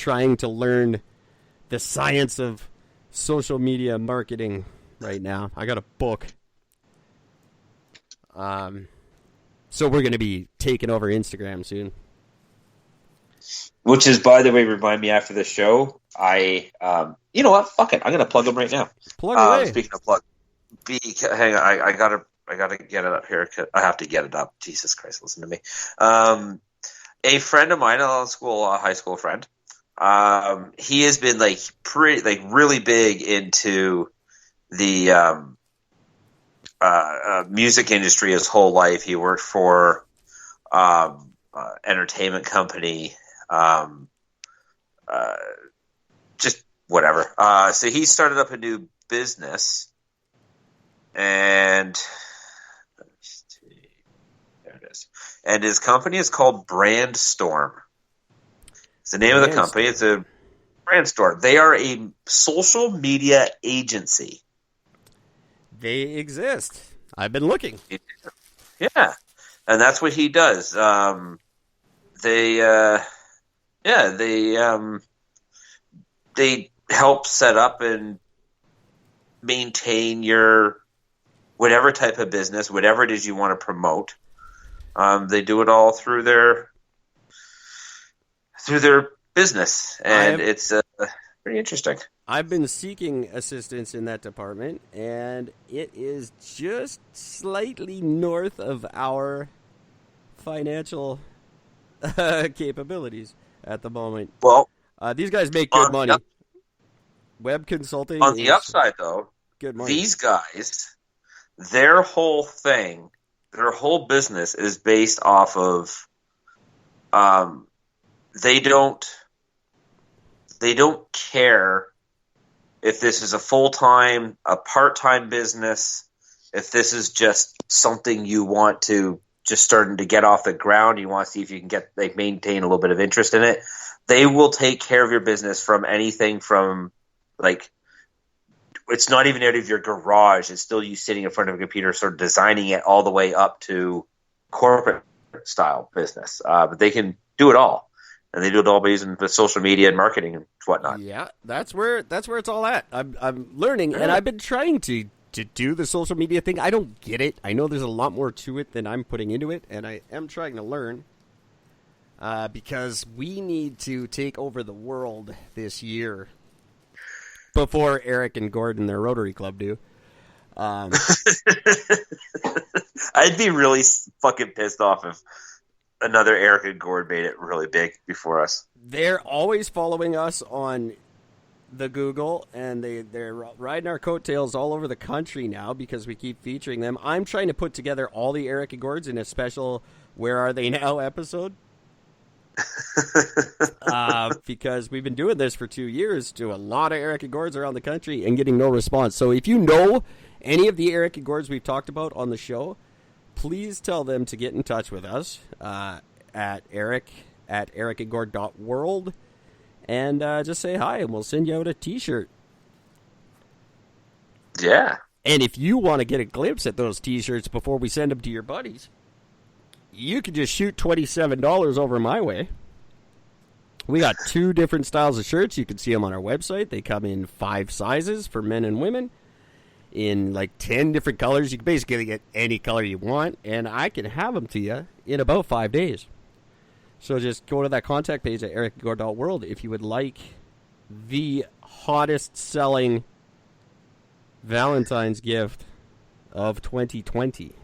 trying to learn the science of social media marketing right now. I got a book. So we're going to be taking over Instagram soon. Which is, by the way, remind me after the show, you know what? Fuck it. I'm going to plug them right now. Plug away. Speaking of plug, hang on. I gotta get it up here. I have to get it up. Jesus Christ, listen to me. A friend of mine, a high school friend, he has been really big into the music industry his whole life. He worked for entertainment company, just whatever. So he started up a new business, and there it is. And his company is called Brandstorm. It's the name of the company. It's a Brandstorm. They are a social media agency. They exist. I've been looking. Yeah, and that's what he does. They help set up and maintain your whatever type of business, whatever it is you want to promote. They do it all through their business, and it's pretty interesting. I've been seeking assistance in that department, and it is just slightly north of our financial capabilities at the moment. Well, these guys make good money. Web consulting. On the upside, though, good money. These guys, their whole thing, their whole business is based off of they don't care if this is a full-time, a part-time business, if this is just something you want to just starting to get off the ground, you want to see if you can maintain a little bit of interest in it. They will take care of your business from anything from it's not even out of your garage. It's still you sitting in front of a computer, sort of designing it all the way up to corporate style business. But they can do it all. And they do it all by using the social media and marketing and whatnot. Yeah, that's where it's all at. I'm learning, and I've been trying to do the social media thing. I don't get it. I know there's a lot more to it than I'm putting into it, and I am trying to learn because we need to take over the world this year before Eric and Gordon, their Rotary Club, do. I'd be really fucking pissed off if another Eric and Gord made it really big before us. They're always following us on the Google, and they're riding our coattails all over the country now because we keep featuring them. I'm trying to put together all the Eric and Gords in a special Where Are They Now episode. Because we've been doing this for 2 years to a lot of Eric and Gords around the country and getting no response. So if you know any of the Eric and Gords we've talked about on the show, please tell them to get in touch with us at ericandgord.world and just say hi, and we'll send you out a T-shirt. Yeah. And if you want to get a glimpse at those T-shirts before we send them to your buddies, you can just shoot $27 over my way. We got 2 different styles of shirts. You can see them on our website. They come in 5 sizes for men and women, in 10 different colors. You can basically get any color you want, and I can have them to you in about 5 days. So just go to that contact page at ericandgord.world if you would like the hottest selling Valentine's gift of 2020.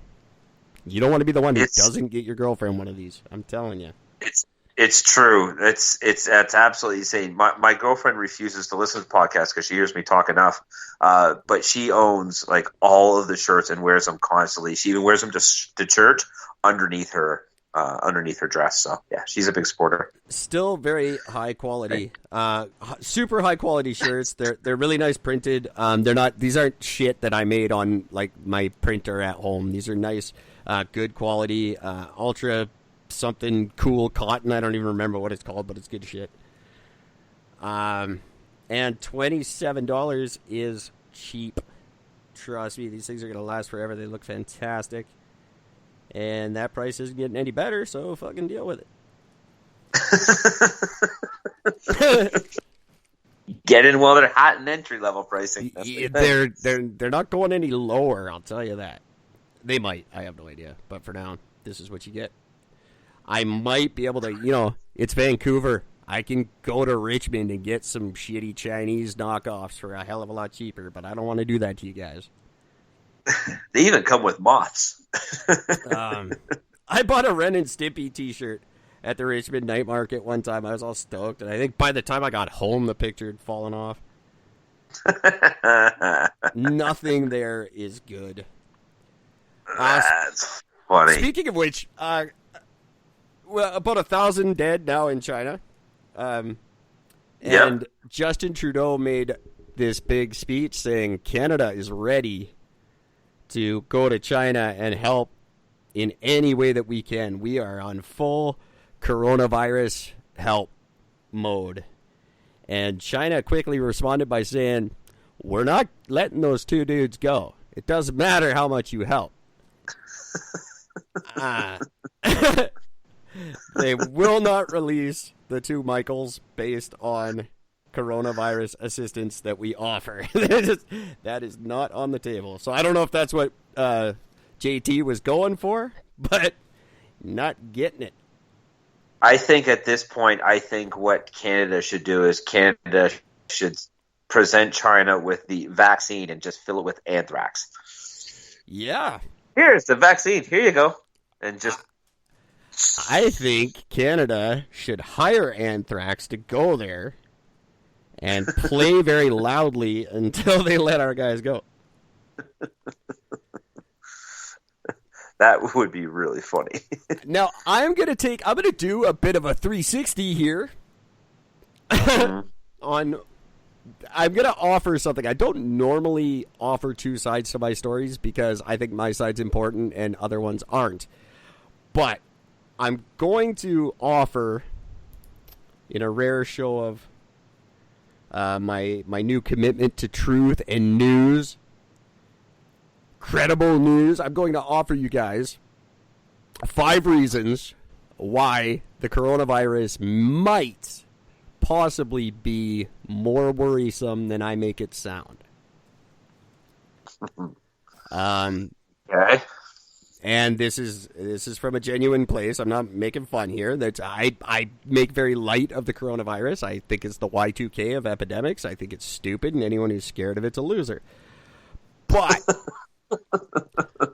You don't want to be the one who doesn't get your girlfriend one of these. I'm telling you. It's true. It's absolutely insane. My girlfriend refuses to listen to podcasts because she hears me talk enough. But she owns all of the shirts and wears them constantly. She even wears them to church underneath her dress. So yeah, she's a big supporter. Still very high quality, super high quality shirts. They're really nice printed. These aren't shit that I made on my printer at home. These are nice, good quality, ultra something cool cotton. I don't even remember what it's called, but it's good shit. And $27 is cheap. Trust me, these things are going to last forever. They look fantastic. And that price isn't getting any better, so fucking deal with it. Get in while they're hot and entry level pricing. They're not going any lower, I'll tell you that. They might. I have no idea. But for now, this is what you get. I might be able to, it's Vancouver. I can go to Richmond and get some shitty Chinese knockoffs for a hell of a lot cheaper, but I don't want to do that to you guys. They even come with moths. I bought a Ren and Stimpy t-shirt at the Richmond night market one time. I was all stoked, and I think by the time I got home, the picture had fallen off. Nothing there is good. That's funny. Speaking of which, well, about 1,000 dead now in China. And Justin Trudeau made this big speech saying Canada is ready to go to China and help in any way that we can. We are on full coronavirus help mode. And China quickly responded by saying, we're not letting those two dudes go. It doesn't matter how much you help. They will not release the two Michaels based on coronavirus assistance that we offer. That is not on the table. So I don't know if that's what JT was going for, but not getting it. I think at this point, what Canada should do is Canada should present China with the vaccine and just fill it with anthrax. Yeah. Here's the vaccine. Here you go. And just... I think Canada should hire anthrax to go there and play very loudly until they let our guys go. That would be really funny. Now, I'm going to do a bit of a 360 here. I'm going to offer something. I don't normally offer two sides to my stories because I think my side's important and other ones aren't. But I'm going to offer, in a rare show of my new commitment to truth and news, credible news, I'm going to offer you guys 5 reasons why the coronavirus might possibly be more worrisome than I make it sound. Okay. And this is from a genuine place. I'm not making fun here. I make very light of the coronavirus. I think it's the Y2K of epidemics. I think it's stupid, and anyone who's scared of it's a loser. But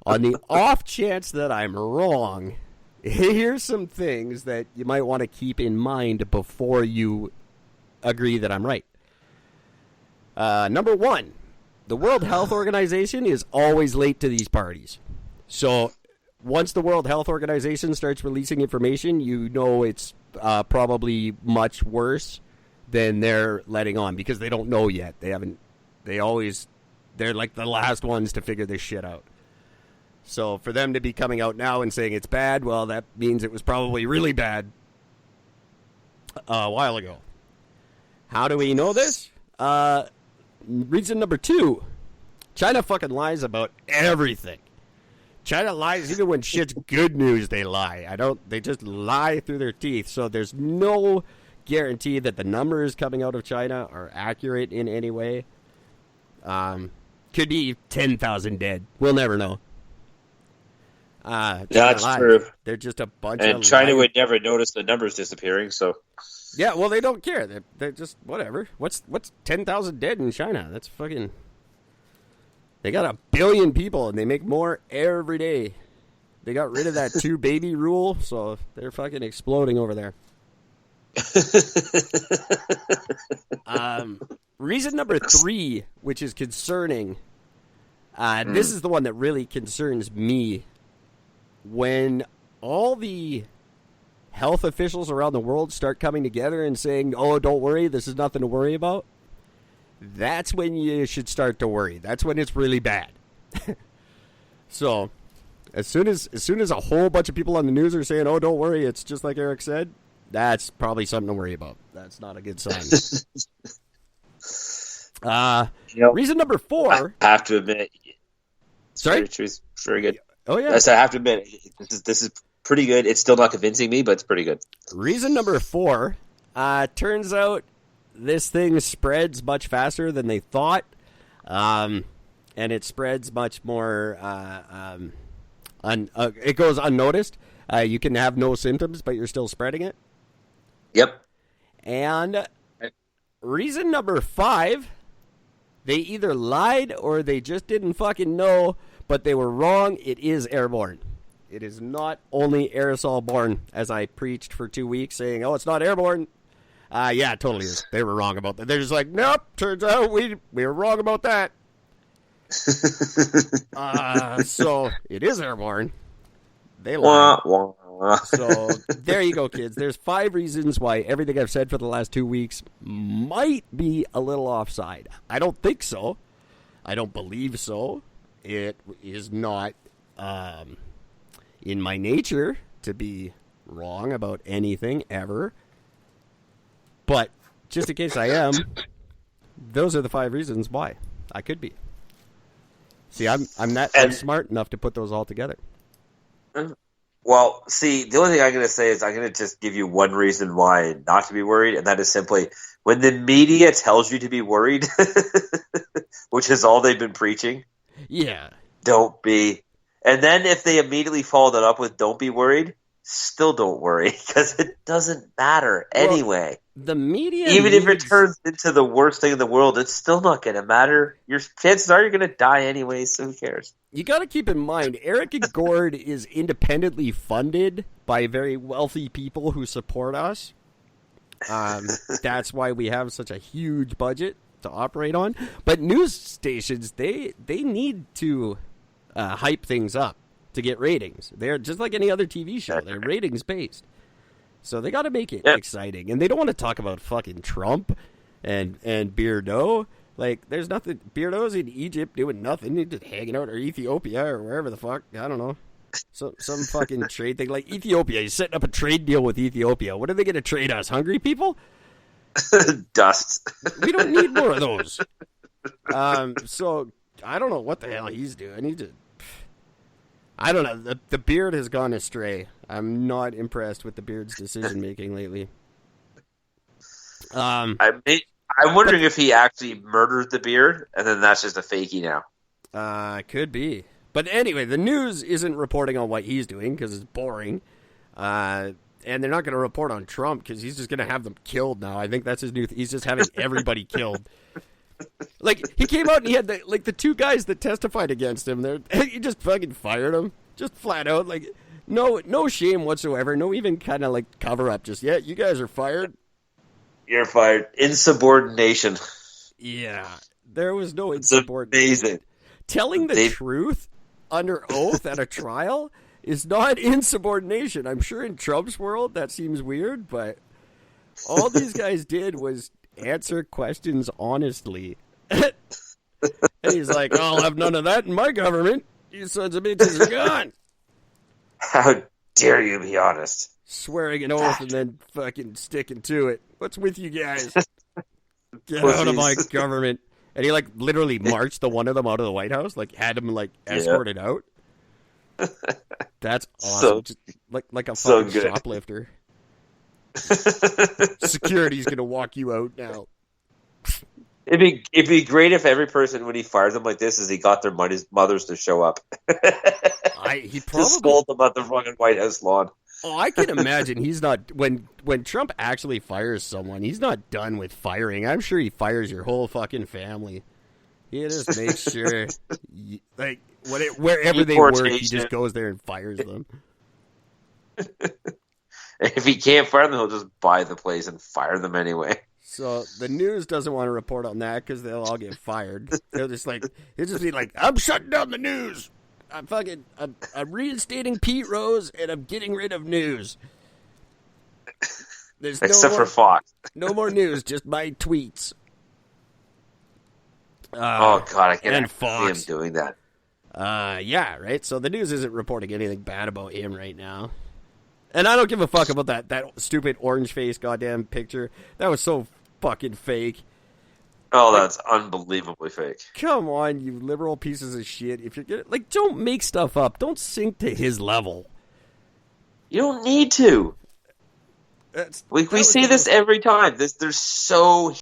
on the off chance that I'm wrong, here's some things that you might want to keep in mind before you agree that I'm right. Number 1, the World Health Organization is always late to these parties. So once the World Health Organization starts releasing information, it's probably much worse than they're letting on because they don't know yet. They're like the last ones to figure this shit out. So for them to be coming out now and saying it's bad, well, that means it was probably really bad a while ago. How do we know this? Reason number 2, China fucking lies about everything. China lies even when shit's good news. They lie. They just lie through their teeth. So there's no guarantee that the numbers coming out of China are accurate in any way. Could be 10,000 dead. We'll never know. That's true. They're just a bunch and of China would never notice the numbers disappearing. So yeah, well, they don't care. They're just whatever. What's 10,000 dead in China? That's fucking. They got 1 billion people, and they make more every day. They got rid of that 2 baby rule, so they're fucking exploding over there. Reason number 3, which is concerning, this is the one that really concerns me. When all the health officials around the world start coming together and saying, oh, don't worry, this is nothing to worry about, that's when you should start to worry. That's when it's really bad. So, as soon as a whole bunch of people on the news are saying, oh, don't worry, it's just like Eric said, that's probably something to worry about. That's not a good sign. Reason number 4. I have to admit. Sorry? It's very good. Oh, yeah. Yes, I have to admit, this is pretty good. It's still not convincing me, but it's pretty good. Reason number 4, turns out this thing spreads much faster than they thought, and it spreads much more, it goes unnoticed. You can have no symptoms, but you're still spreading it. Yep. And reason number 5, they either lied or they just didn't fucking know, but they were wrong. It is airborne. It is not only aerosol-borne, as I preached for 2 weeks saying, oh, it's not airborne. Yeah, it totally is. They were wrong about that. They're just like, nope, turns out we were wrong about that. So it is airborne. They lied. So there you go, kids. There's 5 reasons why everything I've said for the last 2 weeks might be a little offside. I don't think so. I don't believe so. It is not in my nature to be wrong about anything ever. But just in case I am, those are the 5 reasons why I could be. See, I'm smart enough to put those all together. Well, see, the only thing I'm going to say is I'm going to just give you one reason why not to be worried, and that is simply when the media tells you to be worried, which is all they've been preaching. Yeah. Don't be. And then if they immediately follow that up with don't be worried, still don't worry, because it doesn't matter anyway. The media, even if it turns into the worst thing in the world, it's still not going to matter. Your chances are you're going to die anyway, so who cares? You got to keep in mind, Eric and Gord is independently funded by very wealthy people who support us. That's why we have such a huge budget to operate on. But news stations, they need to hype things up to get ratings. They're just like any other TV show. They're ratings based. So they got to make it exciting. And they don't want to talk about fucking Trump and Beardo. Like, there's nothing. Beardo's in Egypt doing nothing. He's just hanging out, or Ethiopia, or wherever the fuck. I don't know. So, some fucking trade thing. Like, Ethiopia, he's setting up a trade deal with Ethiopia. What are they going to trade us? Hungry people? Dust. We don't need more of those. So, I don't know what the hell he's doing. He just... I don't know. The beard has gone astray. I'm not impressed with the beard's decision making lately. I'm wondering if he actually murdered the beard, and then that's just a fakie now. Could be. But anyway, the news isn't reporting on what he's doing because it's boring. And they're not going to report on Trump because he's just going to have them killed now. I think that's his new. He's just having everybody killed. Like, he came out and he had the 2 guys that testified against him. He just fucking fired them. Just flat out. Like, no shame whatsoever. No even kind of, like, cover up. Just, yeah, you guys are fired. You're fired. Insubordination. Yeah. There was no insubordination. It's amazing. Telling the truth under oath at a trial is not insubordination. I'm sure in Trump's world that seems weird, but all these guys did was answer questions honestly. And he's like, I'll have none of that in my government. You sons of bitches are gone. How dare you be honest? Swearing an oath and then fucking sticking to it. What's with you guys? Get out of my government. And he, like, literally marched the one of them out of the White House. Like, had him, like, escorted out. That's awesome. Just like a fucking shoplifter. Security's gonna walk you out now. It'd be great if every person, when he fires them like this, is he got their mothers to show up. He probably to scold them at the fucking White House lawn. Oh, I can imagine he's not when Trump actually fires someone. He's not done with firing. I'm sure he fires your whole fucking family. He just makes sure, like, wherever they work, he just goes there and fires them. If he can't fire them, he'll just buy the place and fire them anyway. So the news doesn't want to report on that because they'll all get fired. They'll just be like, I'm shutting down the news. I'm reinstating Pete Rose and I'm getting rid of news. There's Except for Fox. No more news, just my tweets. Oh God, I can't see him doing that. Yeah, right. So the news isn't reporting anything bad about him right now. And I don't give a fuck about that stupid orange face goddamn picture. That was so fucking fake. Oh, that's unbelievably fake. Come on, you liberal pieces of shit. If you're gonna, don't make stuff up. Don't sink to his level. You don't need to. We see this every time. They're so